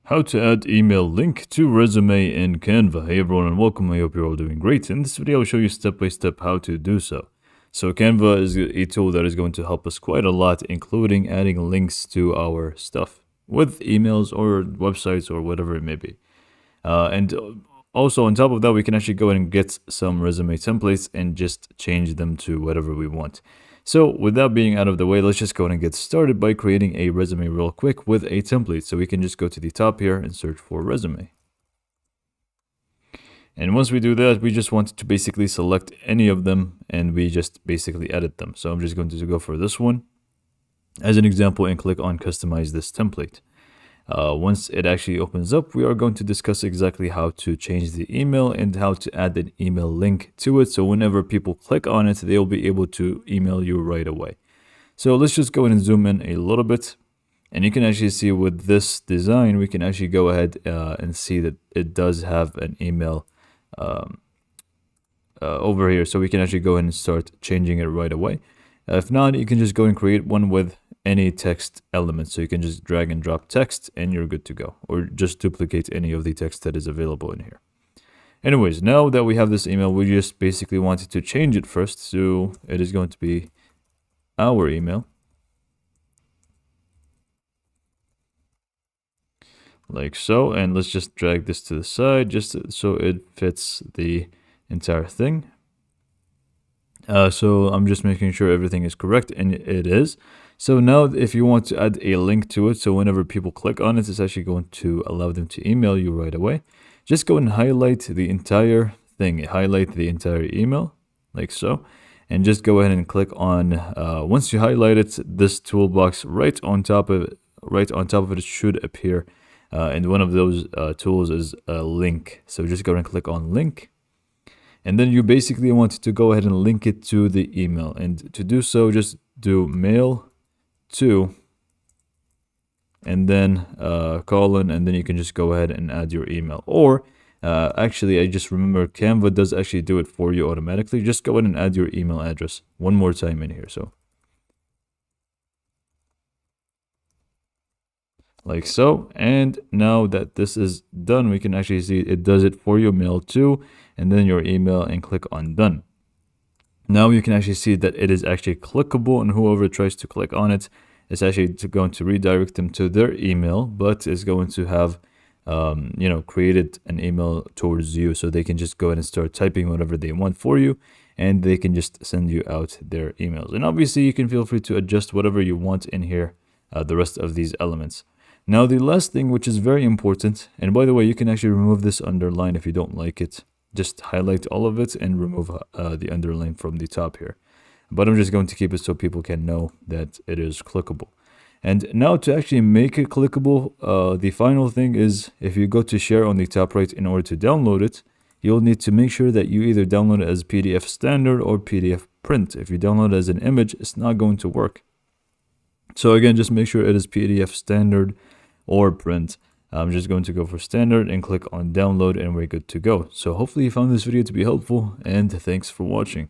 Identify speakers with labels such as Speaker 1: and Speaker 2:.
Speaker 1: How to add email link to resume in Canva. Hey everyone and welcome, I hope you're all doing great. In this video I'll show you step by step how to do so. So Canva is a tool that is going to help us quite a lot, including adding links to our stuff with emails or websites or whatever it may be. And also on top of that, we can actually go ahead and get some resume templates and just change them to whatever we want. So with that being out of the way, let's just go ahead and get started by creating a resume real quick with a template. So we can just go to the top here and search for resume. And once we do that, we just want to basically select any of them and we just basically edit them. So I'm just going to go for this one as an example and click on customize this template. Once it actually opens up, we are going to discuss exactly how to change the email and how to add an email link to it. So whenever people click on it, they'll be able to email you right away. So let's just go ahead and zoom in a little bit. And you can actually see with this design, we can actually go ahead and see that it does have an email over here. So we can actually go ahead and start changing it right away. If not, you can just go and create one with any text element. So you can just drag and drop text and you're good to go, or just duplicate any of the text that is available in here. Anyways, now that we have this email, we just basically wanted to change it first. So it is going to be our email, like so. And let's just drag this to the side just so it fits the entire thing. So I'm just making sure everything is correct, and it is. So now if you want to add a link to it, so whenever people click on it, it's actually going to allow them to email you right away. Just go and highlight the entire thing, highlight the entire email, like so. And just go ahead and click on, once you highlight it, this toolbox right on top of it should appear. And one of those tools is a link. So just go ahead and click on link. And then you basically want to go ahead and link it to the email. And to do so, just do mail to, and then colon, and then you can just go ahead and add your email. Or actually, I just remember Canva does actually do it for you automatically. Just go ahead and add your email address one more time in here. So like so. And now that this is done, we can actually see it does it for you, mail to, and then your email, and click on done. Now you can actually see that it is actually clickable, and whoever tries to click on it is actually going to redirect them to their email, but is going to have created an email towards you, so they can just go ahead and start typing whatever they want for you, and they can just send you out their emails. And obviously you can feel free to adjust whatever you want in here, the rest of these elements. Now the last thing, which is very important, and by the way, you can actually remove this underline if you don't like it. Just highlight all of it and remove the underline from the top here. But I'm just going to keep it so people can know that it is clickable. And now to actually make it clickable, the final thing is if you go to share on the top right in order to download it, you'll need to make sure that you either download it as PDF standard or PDF print. If you download it as an image, it's not going to work. So again, just make sure it is PDF standard or print. I'm just going to go for standard and click on download, and we're good to go. So hopefully you found this video to be helpful, and thanks for watching.